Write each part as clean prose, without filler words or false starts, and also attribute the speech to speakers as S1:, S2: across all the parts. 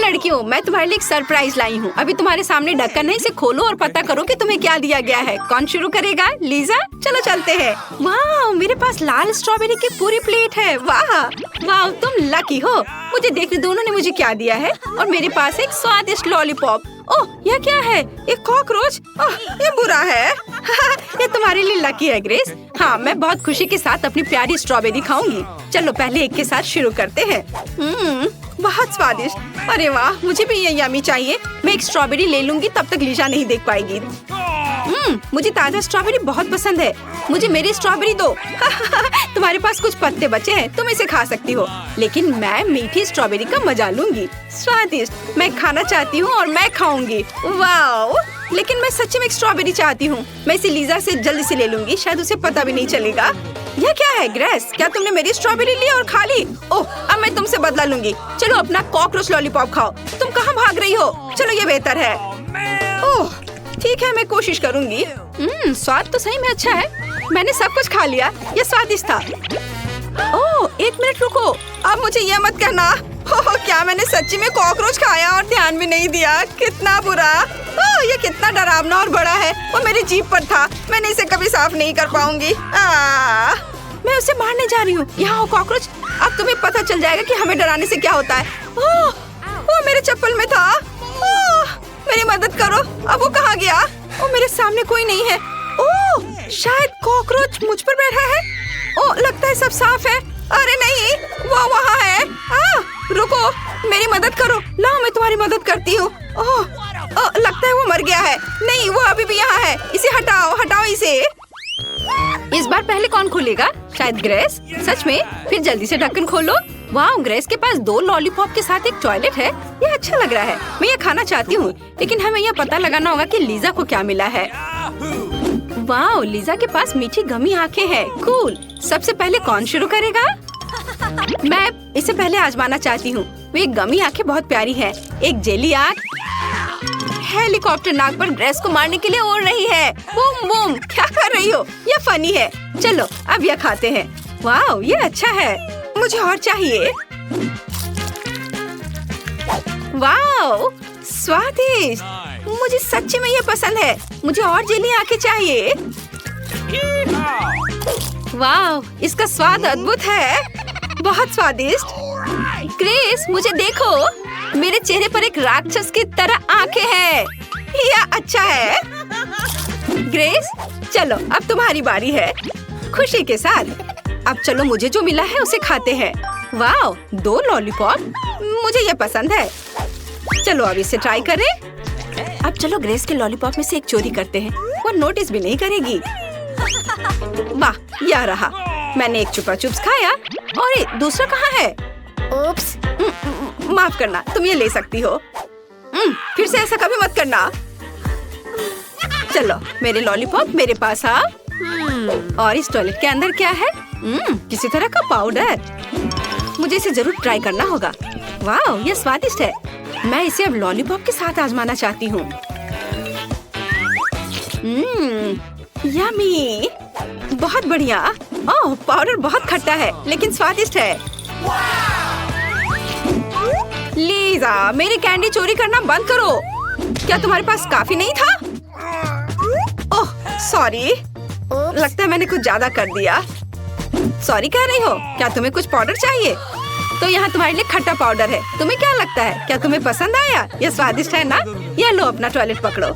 S1: लड़कियों, मैं तुम्हारे लिए एक सरप्राइज लाई हूँ। अभी तुम्हारे सामने ढक्कन है, इसे खोलो और पता करो कि तुम्हें क्या दिया गया है। कौन शुरू करेगा? लीजा, चलो चलते हैं। वाह, मेरे पास लाल स्ट्रॉबेरी की पूरी प्लेट है। वाह वाह, तुम लकी हो। मुझे देखने दोनों ने मुझे क्या दिया है। और मेरे पास एक स्वादिष्ट लॉलीपॉप। ओह, यह क्या है? एक कॉकरोच। ओह, ये बुरा है। ये तुम्हारे लिए लकी है ग्रेस। हाँ, मैं बहुत खुशी के साथ अपनी प्यारी स्ट्रॉबेरी खाऊंगी। चलो पहले एक के साथ शुरू करते हैं। बहुत स्वादिष्ट। अरे वाह, मुझे भी ये यम्मी चाहिए। मैं एक स्ट्रॉबेरी ले लूंगी, तब तक लीजा नहीं देख पाएगी। मुझे ताजा स्ट्रॉबेरी बहुत पसंद है। मुझे मेरी स्ट्रॉबेरी दो। तुम्हारे पास कुछ पत्ते बचे हैं, तुम इसे खा सकती हो। लेकिन मैं मीठी स्ट्रॉबेरी का मजा लूंगी। स्वादिष्ट। मैं खाना चाहती हूँ और मैं खाऊंगी। वाह, लेकिन मैं सच्ची में एक स्ट्रॉबेरी चाहती हूँ। मैं इसे लीजा से जल्दी से ले लूंगी, शायद उसे पता भी नहीं चलेगा। यह क्या है ग्रेस? क्या तुमने मेरी स्ट्रॉबेरी ली और खा ली? ओह, अब मैं तुमसे बदला लूंगी। चलो अपना कॉकरोच लॉलीपॉप खाओ। तुम कहाँ भाग रही हो? चलो ये बेहतर है। ओह ठीक है, मैं कोशिश करूंगी। स्वाद तो सही में अच्छा है। मैंने सब कुछ खा लिया। यह स्वादिष्ट था। ओह, एक मिनट रुको। अब मुझे यह मत कहना। ओह, क्या मैंने सच्ची में कॉकरोच खाया और ध्यान भी नहीं दिया? कितना बुरा। ओह, ये कितना डरावना और बड़ा है। वो मेरी जीभ पर था। मैंने इसे कभी साफ नहीं कर पाऊंगी। मैं उसे मारने जा रही हूँ। यहाँ हो कॉकरोच। अब तुम्हें पता चल जाएगा कि हमें डराने से क्या होता है। ओह, वो मेरे चप्पल में था। ओह, मेरी मदद करो। अब वो कहाँ गया? ओ, मेरे सामने कोई नहीं है। ओह, शायद कॉकरोच मुझ पर बैठा है। ओह, लगता है सब साफ है। अरे नहीं, वो वहाँ है। रुको, मेरी मदद करो। लाओ, मैं तुम्हारी मदद करती हूँ। ओह, लगता है वो मर गया है। नहीं, वो अभी भी यहाँ है। इसे हटाओ, हटाओ इसे। इस बार पहले कौन खोलेगा? शायद ग्रेस। सच में? फिर जल्दी से ढक्कन खोलो। वाह, ग्रेस के पास 2 लॉलीपॉप के साथ एक टॉयलेट है। ये अच्छा लग रहा है। मैं ये खाना चाहती हूँ, लेकिन हमें यह पता लगाना होगा कि लीजा को क्या मिला है। वाह, लीजा के पास मीठी गमी आंखें हैं। कूल। सबसे पहले कौन शुरू करेगा? मैं इसे पहले आजमाना चाहती हूँ। वे गमी आंखें बहुत प्यारी है। एक जेली आंख हेलीकॉप्टर नाक पर ग्रेस को मारने के लिए उड़ रही है। बूम बूम, क्या कर रही हो? ये फनी है। चलो अब यह खाते हैं। वाह, ये अच्छा है। मुझे और चाहिए। वाह, स्वादिष्ट। मुझे सच्ची में ये पसंद है। मुझे और जेली आंखें चाहिए। वाह, इसका स्वाद अद्भुत है। बहुत स्वादिष्ट। ग्रेस, मुझे देखो। मेरे चेहरे पर एक राक्षस की तरह आंखें हैं। यह अच्छा है। ग्रेस, चलो अब तुम्हारी बारी है। खुशी के साथ। अब चलो, मुझे जो मिला है उसे खाते हैं। वाह, 2 लॉलीपॉप। मुझे ये पसंद है। चलो अब इसे ट्राई करें। अब चलो ग्रेस के लॉलीपॉप में से एक चोरी करते हैं। वो नोटिस भी नहीं करेगी। वाह, यह रहा। मैंने एक चुपा चुप्स खाया। और दूसरा कहाँ है? उप्स। माफ करना, तुम ये ले सकती हो। फिर से ऐसा कभी मत करना। चलो, मेरे लॉलीपॉप मेरे पास आ। और इस टॉयलेट के अंदर क्या है? किसी तरह का पाउडर। मुझे इसे जरूर ट्राई करना होगा। वाह, ये स्वादिष्ट है। मैं इसे अब लॉलीपॉप के साथ आजमाना चाहती हूँ। यम्मी, बहुत बढ़िया। ओह, पाउडर बहुत खट्टा है, लेकिन स्वादिष्ट है। लीजा, मेरी कैंडी चोरी करना बंद करो। क्या तुम्हारे पास काफी नहीं था? ओह, सॉरी। लगता है मैंने कुछ ज्यादा कर दिया। सॉरी कह रही हो? क्या तुम्हें कुछ पाउडर चाहिए? तो यहाँ तुम्हारे लिए खट्टा पाउडर है। तुम्हें क्या लगता है? क्या तुम्हें पसंद आया? यह स्वादिष्ट है ना? यह लो, अपना टॉयलेट पकड़ो।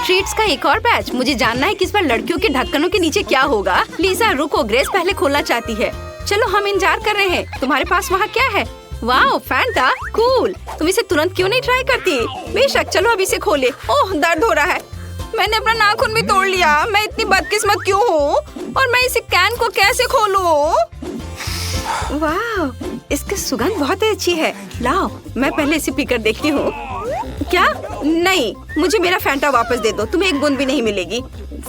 S1: ट्रीट्स का एक और बैच। मुझे जानना है कि इस बार लड़कियों के ढक्कनों के नीचे क्या होगा। लीजा रुको, ग्रेस पहले खोलना चाहती है। चलो, हम इंतजार कर रहे हैं। तुम्हारे पास वहाँ क्या है? वाह, फैंटा। कूल। तुम इसे तुरंत क्यों नहीं ट्राई करती? बेशक, चलो अब इसे खोले। ओह, दर्द हो रहा है। मैंने अपना नाखून भी तोड़ लिया। मैं इतनी बदकिस्मत क्यों हूँ? और मैं इसे कैन को कैसे खोलूं? वाह, इसकी सुगंध बहुत अच्छी है। लाओ, मैं पहले इसे पीकर देखती हूँ। क्या? नहीं, मुझे मेरा फैंटा वापस दे दो। तुम्हें एक बूंद भी नहीं मिलेगी।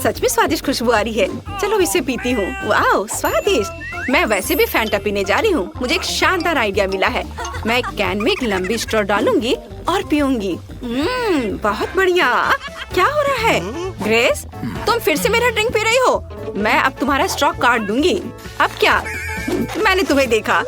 S1: सच में स्वादिष्ट खुशबू आ रही है। चलो इसे पीती हूँ। वाह, स्वादिष्ट। मैं वैसे भी फैंटा पीने जा रही हूँ। मुझे एक शानदार आइडिया मिला है। मैं एक कैन में एक लंबी स्ट्रॉ डालूंगी और पीऊंगी। बहुत बढ़िया। क्या हो रहा है? ग्रेस, तुम फिर से मेरा ड्रिंक पी रही हो। मैं अब तुम्हारा स्ट्रॉ काट दूंगी। अब क्या? मैंने तुम्हें देखा।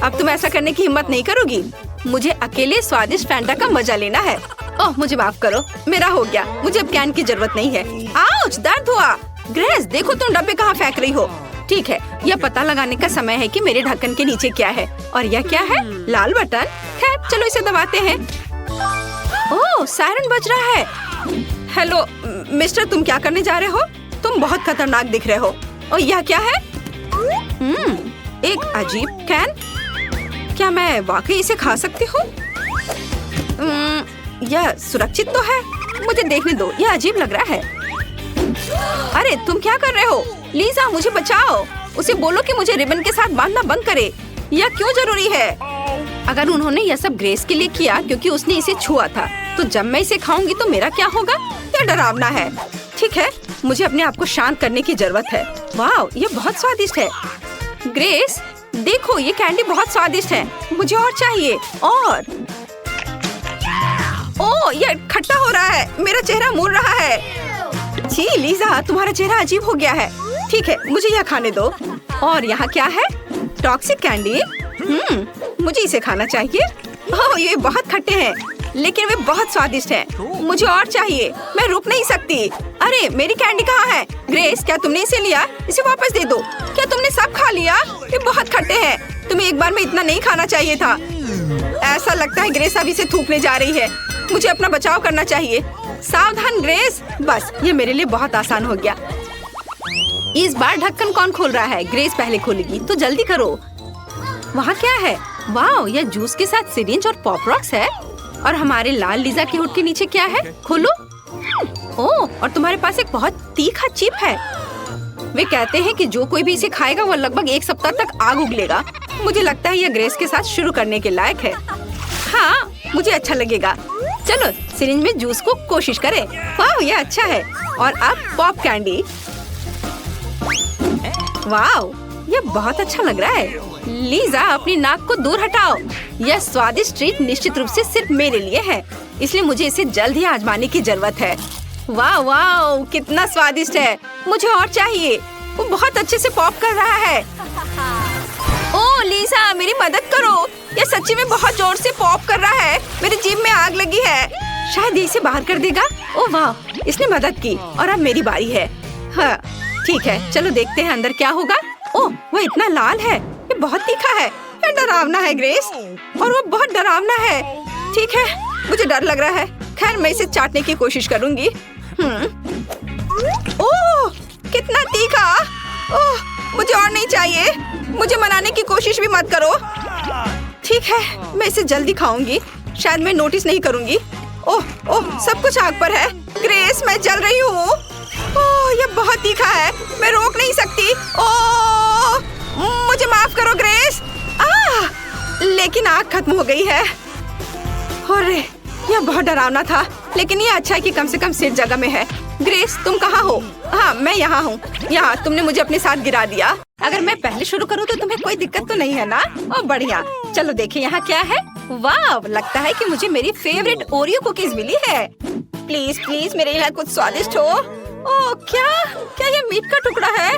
S1: अब तुम ऐसा करने की हिम्मत नहीं करोगी। मुझे अकेले स्वादिष्ट फैंटा का मजा लेना है। ओह मुझे माफ करो, मेरा हो गया। मुझे अब कैन की जरूरत नहीं है। आउच, दर्द हुआ। ग्रेस देखो तुम डब्बे कहाँ फेंक रही हो। ठीक है, यह पता लगाने का समय है कि मेरे ढक्कन के नीचे क्या है। और यह क्या है? लाल बटन। खैर चलो इसे दबाते हैं। ओह सायरन बज रहा है। हेलो मिस्टर, तुम क्या करने जा रहे हो? तुम बहुत खतरनाक दिख रहे हो। और यह क्या है? एक अजीब कैन। क्या मैं वाकई इसे खा सकती हूँ? यह सुरक्षित तो है। मुझे देखने दो, यह अजीब लग रहा है। अरे तुम क्या कर रहे हो? लीजा मुझे बचाओ। उसे बोलो कि मुझे रिबन के साथ बांधना बंद करे। यह क्यों जरूरी है? अगर उन्होंने यह सब ग्रेस के लिए किया क्योंकि उसने इसे छुआ था, तो जब मैं इसे खाऊंगी तो मेरा क्या होगा? यह डरावना है। ठीक है, मुझे अपने आप को शांत करने की जरूरत है। वाह, यह बहुत स्वादिष्ट है। ग्रेस देखो, ये कैंडी बहुत स्वादिष्ट है। मुझे और चाहिए। और ओह यह खट्टा हो रहा है। मेरा चेहरा मुड़ रहा है। जी लीजा, तुम्हारा चेहरा अजीब हो गया है। ठीक है, मुझे यह खाने दो। और यहाँ क्या है? Toxic candy. मुझे इसे खाना चाहिए। ओह ये बहुत खट्टे हैं, लेकिन वे बहुत स्वादिष्ट हैं। मुझे और चाहिए। मैं रुक नहीं सकती। अरे मेरी कैंडी कहाँ है? ग्रेस क्या तुमने इसे लिया? इसे वापस दे दो। क्या तुमने सब खा लिया? ये बहुत खट्टे हैं। तुम्हें एक बार में इतना नहीं खाना चाहिए था। ऐसा लगता है ग्रेस अभी से थूकने जा रही है। मुझे अपना बचाव करना चाहिए। सावधान ग्रेस। बस ये मेरे लिए बहुत आसान हो गया। इस बार ढक्कन कौन खोल रहा है? ग्रेस पहले खोलेगी, तो जल्दी करो। वहाँ क्या है? वाह, यह जूस के साथ सिरिंज और पॉप रॉक्स है। और हमारे लाल लीजा के हुड के नीचे क्या है? खोलो। ओह, और तुम्हारे पास एक बहुत तीखा चिप है। वे कहते हैं कि जो कोई भी इसे खाएगा वो लगभग 1 सप्ताह तक आग उगलेगा। मुझे लगता है यह ग्रेस के साथ शुरू करने के लायक है। हाँ, मुझे अच्छा लगेगा। चलो सिरिंज में जूस को कोशिश करें। वाह, यह अच्छा है। और अब पॉप कैंडी। वाह, यह बहुत अच्छा लग रहा है। लीजा अपनी नाक को दूर हटाओ। यह स्वादिष्ट ट्रीट निश्चित रूप से सिर्फ मेरे लिए है, इसलिए मुझे इसे जल्द ही आजमाने की जरूरत है। वाह वाह, कितना स्वादिष्ट है। मुझे और चाहिए। वो बहुत अच्छे से पॉप कर रहा है। ओह लीजा, मेरी मदद करो। यह सच्ची में बहुत जोर से पॉप कर रहा है। मेरी जीभ में आग लगी है। शायद ये इसे बाहर कर देगा। ओह वाह, इसने मदद की। और अब मेरी बारी है। हाँ ठीक है, चलो देखते हैं अंदर क्या होगा। ओह वो इतना लाल है। ये बहुत तीखा है। ये डरावना है ग्रेस, और वो बहुत डरावना है। ठीक है, मुझे डर लग रहा है। खैर मैं इसे चाटने की कोशिश करूंगी। ओह कितना तीखा। ओह मुझे और नहीं चाहिए। मुझे मनाने की कोशिश भी मत करो। ठीक है, मैं इसे जल्दी खाऊंगी। शायद मैं नोटिस नहीं करूंगी। ओह ओह, सब कुछ आग पर है। ग्रेस मैं जल रही हूँ। ओह ये बहुत तीखा है। मैं रोक नहीं सकती। ओह मुझे माफ करो ग्रेस। लेकिन आग खत्म हो गई है। अरे यह बहुत डरावना था, लेकिन ये अच्छा है कि कम से कम सिर जगह में है। ग्रेस तुम कहाँ हो? हाँ मैं यहाँ हूँ। यहाँ तुमने मुझे अपने साथ गिरा दिया। अगर मैं पहले शुरू करूँ तो तुम्हें कोई दिक्कत तो नहीं है ना? ओह बढ़िया। चलो देखिए यहाँ क्या है। वाह, लगता है कि मुझे मेरी फेवरेट ओरियो कुकीज मिली है। प्लीज प्लीज मेरे यहाँ कुछ स्वादिष्ट हो। ओह क्या क्या ये मीट का टुकड़ा है?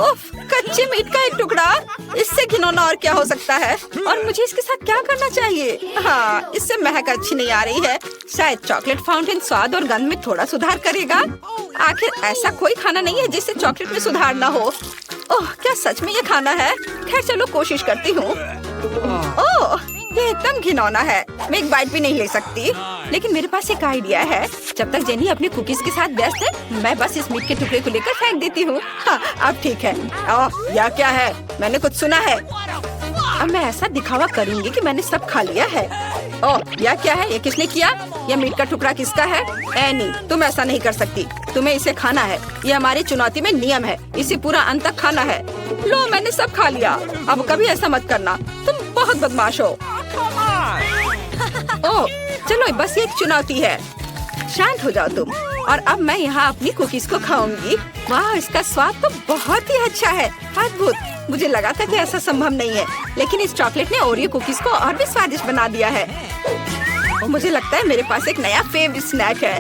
S1: उफ, कच्चे मीट का एक टुकड़ा। इससे घिनौना और क्या हो सकता है? और मुझे इसके साथ क्या करना चाहिए? हाँ, इससे महक अच्छी नहीं आ रही है। शायद चॉकलेट फाउंटेन स्वाद और गंध में थोड़ा सुधार करेगा। आखिर ऐसा कोई खाना नहीं है जिससे चॉकलेट में सुधार ना हो। ओह क्या सच में ये खाना है? खैर चलो कोशिश करती हूँ। ओह ये एकदम घिनौना है। मैं एक बाइट भी नहीं ले सकती। लेकिन मेरे पास एक आइडिया है। जब तक जेनी अपने कुकीज के साथ व्यस्त है, मैं बस इस मीट के टुकड़े को लेकर फेंक देती हूँ। हाँ, अब ठीक है। ओह यह क्या है? मैंने कुछ सुना है। अब मैं ऐसा दिखावा करूंगी कि मैंने सब खा लिया है। ओह यह क्या है? ये किसने किया? यह मीट का टुकड़ा किसका है? एनी, तुम ऐसा नहीं कर सकती। तुम्हें इसे खाना है। ये हमारी चुनौती में नियम है। इसे पूरा अंत तक खाना है। लो मैंने सब खा लिया। अब कभी ऐसा मत करना। तुम बहुत बदमाश हो। ओह चलो, बस ये एक चुनौती है। शांत हो जाओ तुम। और अब मैं यहाँ अपनी कुकीज को खाऊंगी। वाह, इसका स्वाद तो बहुत ही अच्छा है। अद्भुत। मुझे लगा था कि ऐसा संभव नहीं है, लेकिन इस चॉकलेट ने ओरियो कुकीज को और भी स्वादिष्ट बना दिया है। और मुझे लगता है मेरे पास एक नया फेवरेट स्नैक है।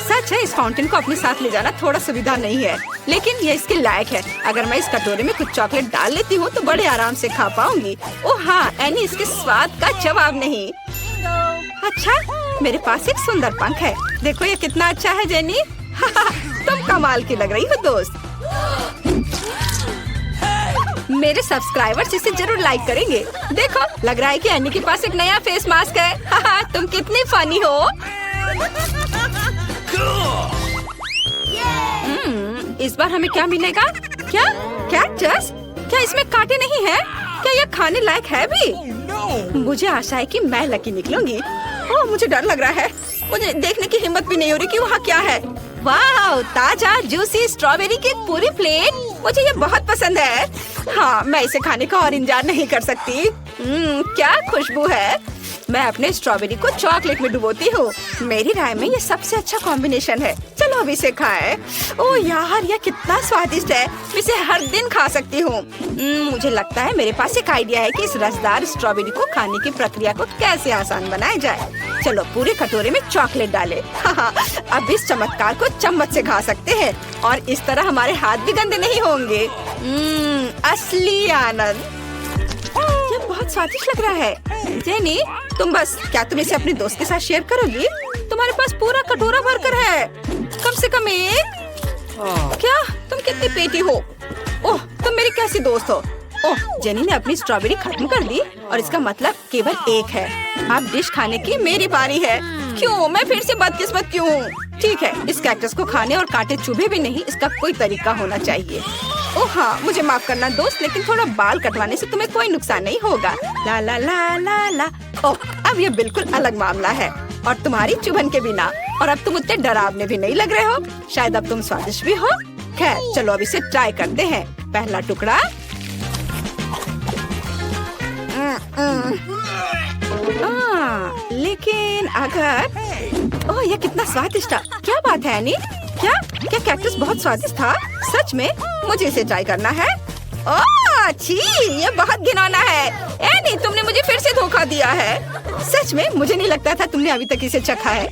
S1: सच है, इस फाउंटेन को अपने साथ ले जाना थोड़ा सुविधा नहीं है, लेकिन ये इसके लायक है। अगर मैं इस कटोरे में कुछ चॉकलेट डाल लेती हूँ तो बड़े आराम से खा पाऊंगी। ओह हाँ एनी, इसके स्वाद का जवाब नहीं। अच्छा, मेरे पास एक सुंदर पंख है। देखो ये कितना अच्छा है जेनी। तुम कमाल की लग रही हो दोस्त। मेरे सब्सक्राइबर्स इसे जरूर लाइक करेंगे। देखो, लग रहा है कि एनी के पास एक नया फेस मास्क है। तुम कितनी फनी हो। इस बार हमें क्या मिलेगा? क्या कैक्टस? क्या इसमें कांटे नहीं है? क्या यह खाने लायक है भी? मुझे आशा है कि मैं लकी निकलूंगी। ओह मुझे डर लग रहा है। मुझे देखने की हिम्मत भी नहीं हो रही कि वहाँ क्या है। वाह, ताजा जूसी स्ट्रॉबेरी की पूरी प्लेट। मुझे ये बहुत पसंद है। हाँ, मैं इसे खाने का और इंतजार नहीं कर सकती। क्या खुशबू है। मैं अपने स्ट्रॉबेरी को चॉकलेट में डुबोती हूँ। मेरी राय में ये सबसे अच्छा कॉम्बिनेशन है। चलो अभी इसे खाएं। ओह यार, यह कितना स्वादिष्ट है। मैं इसे हर दिन खा सकती हूँ। मुझे लगता है मेरे पास एक आइडिया है कि इस रसदार स्ट्रॉबेरी को खाने की प्रक्रिया को कैसे आसान बनाया जाए। चलो पूरे कटोरे में चॉकलेट डालें। अब इस चमत्कार को चम्मच से खा सकते हैं और इस तरह हमारे हाथ भी गंदे नहीं होंगे। असली आनंद। ये बहुत स्वादिष्ट लग रहा है। जेनी, क्या तुम इसे अपने दोस्त के साथ शेयर करोगी? तुम्हारे पास पूरा कटोरा भरकर है। कम से कम एक। क्या तुम कितनी पेटी हो? ओह, तुम मेरी कैसी दोस्त हो? ओह, जेनी ने अपनी स्ट्रॉबेरी खत्म कर दी और इसका मतलब केवल एक है। अब डिश खाने की मेरी बारी है। क्यों? मैं फिर से बदकिस्मत क्यों हूँ? ठीक है, इस कैक्टस को खाने और कांटे चुभे भी नहीं, इसका कोई तरीका होना चाहिए। ओह हाँ, मुझे माफ करना दोस्त, लेकिन थोड़ा बाल कटवाने से तुम्हें कोई नुकसान नहीं होगा। ला ला ला ला ला। ओह, अब ये बिल्कुल अलग मामला है और तुम्हारी चुभन के बिना। और अब तुम उतने डरावने भी नहीं लग रहे हो। शायद अब तुम स्वादिष्ट भी हो। खैर चलो अब इसे ट्राई करते हैं। पहला टुकड़ा। लेकिन अगर ओह, यह कितना स्वादिष्ट था। क्या बात है एनी? क्या कैक्टस बहुत स्वादिष्ट था? सच में? मुझे इसे ट्राई करना है। ओह छी, ये बहुत घिनौना है। एनी, तुमने मुझे फिर से धोखा दिया है। सच में? मुझे नहीं लगता था तुमने अभी तक इसे चखा है।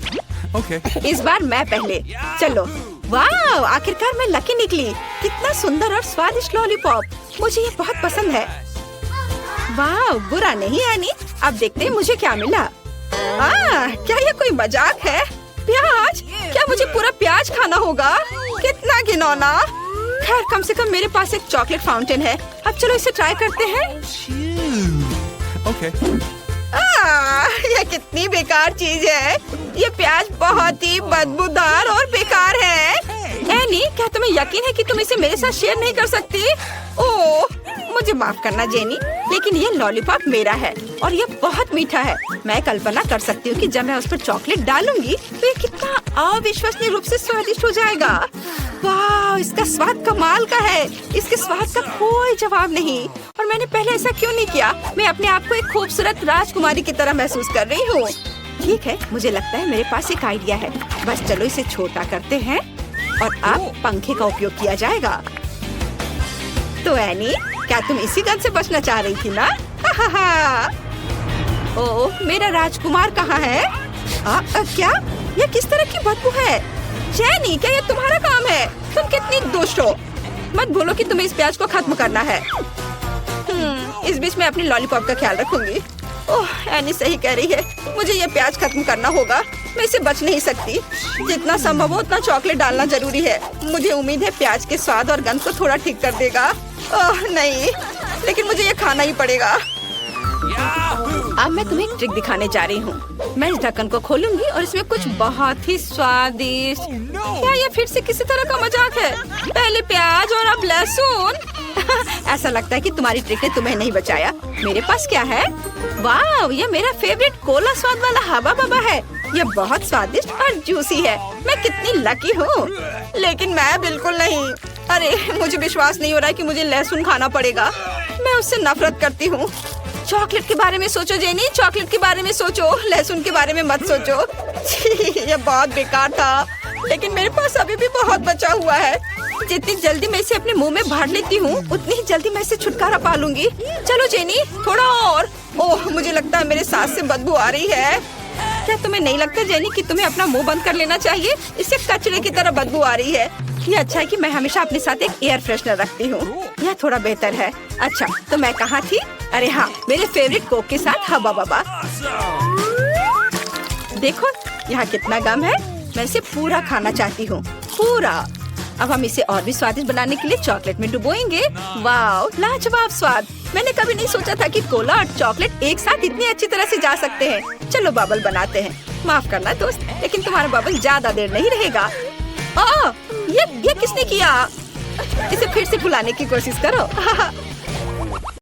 S1: इस बार मैं पहले। चलो। वाह, आखिरकार मैं लकी निकली। कितना सुंदर और स्वादिष्ट लॉलीपॉप। मुझे ये बहुत पसंद है। वाह, बुरा नहीं एनी। अब देखते हैं मुझे क्या मिला। क्या ये कोई मजाक है? प्याज? क्या मुझे पूरा प्याज खाना होगा? कितना घिनौना। खैर, कम से कम मेरे पास एक चॉकलेट फाउंटेन है। अब चलो इसे ट्राई करते हैं। यह कितनी बेकार चीज है। ये प्याज बहुत ही बदबूदार और बेकार है। एनी, क्या तुम्हें यकीन है कि तुम इसे मेरे साथ शेयर नहीं कर सकती? ओह, मुझे माफ करना जेनी, लेकिन ये लॉलीपॉप मेरा है और ये बहुत मीठा है। मैं कल्पना कर सकती हूँ कि जब मैं उस पर चॉकलेट डालूंगी तो ये कितना अविश्वसनीय रूप से स्वादिष्ट हो जाएगा। वाह, इसका स्वाद कमाल का है। इसके स्वाद का कोई जवाब नहीं। और मैंने पहले ऐसा क्यों नहीं किया? मैं अपने आप को एक खूबसूरत राजकुमारी की तरह महसूस कर रही हूँ। ठीक है, मुझे लगता है मेरे पास एक आइडिया है। बस चलो इसे छोटा करते हैं और अब पंखे का उपयोग किया जाएगा। तो एनी, क्या तुम इसी गन से बचना चाह रही थी ना? ओह, मेरा राजकुमार कहाँ है? क्या? ये किस तरह की बदबू है? जेनी, क्या ये तुम्हारा काम है? तुम कितनी दुष्ट हो। मत बोलो कि तुम्हें इस प्याज को खत्म करना है। इस बीच मैं अपनी लॉलीपॉप का ख्याल रखूंगी। ओह, एनी सही कह रही है। मुझे ये प्याज खत्म करना होगा। मैं इसे बच नहीं सकती। जितना संभव हो उतना चॉकलेट डालना जरूरी है। मुझे उम्मीद है प्याज के स्वाद और गंध को थोड़ा ठीक कर देगा। ओह नहीं, लेकिन मुझे ये खाना ही पड़ेगा। अब मैं तुम्हें एक ट्रिक दिखाने जा रही हूँ। मैं इस ढक्कन को खोलूंगी और इसमें कुछ बहुत ही स्वादिष्ट। क्या ये फिर से किसी तरह का मजाक है? पहले प्याज और अब लहसुन। ऐसा लगता है कि तुम्हारी ट्रिक ने तुम्हें नहीं बचाया। मेरे पास क्या है? वाह, ये मेरा फेवरेट कोला स्वाद वाला हवा बाबा है। ये बहुत स्वादिष्ट और जूसी है। मैं कितनी लकी हूँ। लेकिन मैं बिल्कुल नहीं। अरे, मुझे विश्वास नहीं हो रहा है कि मुझे लहसुन खाना पड़ेगा। मैं उससे नफरत करती हूँ। चॉकलेट के बारे में सोचो जेनी, चॉकलेट के बारे में सोचो, लहसुन के बारे में मत सोचो। ये बहुत बेकार था, लेकिन मेरे पास अभी भी बहुत बचा हुआ है। जितनी जल्दी मैं इसे अपने मुंह में भर लेती हूँ, उतनी ही जल्दी मैं इसे छुटकारा पा लूंगी। चलो जेनी, थोड़ा और। ओह, मुझे लगता है मेरे सांस से बदबू आ रही है। क्या तुम्हें नहीं लगता जेनी कि तुम्हें अपना मुंह बंद कर लेना चाहिए? इससे कचरे की तरह बदबू आ रही है। ये अच्छा है कि मैं हमेशा अपने साथ एक एयर फ्रेशनर रखती हूँ। यह थोड़ा बेहतर है। अच्छा, तो मैं कहाँ थी? अरे हाँ, मेरे फेवरेट कोक के साथ हवा बबा। देखो यहाँ कितना गम है। मैं इसे पूरा खाना चाहती हूँ, पूरा। अब हम इसे और भी स्वादिष्ट बनाने के लिए चॉकलेट में डुबोएंगे। वाओ, लाजवाब स्वाद। मैंने कभी नहीं सोचा था कि कोला और चॉकलेट एक साथ इतनी अच्छी तरह से जा सकते हैं। चलो बबल बनाते हैं। माफ करना दोस्त, लेकिन तुम्हारा बबल ज्यादा देर नहीं रहेगा। ये किसने किया? इसे फिर से फुलाने की कोशिश करो।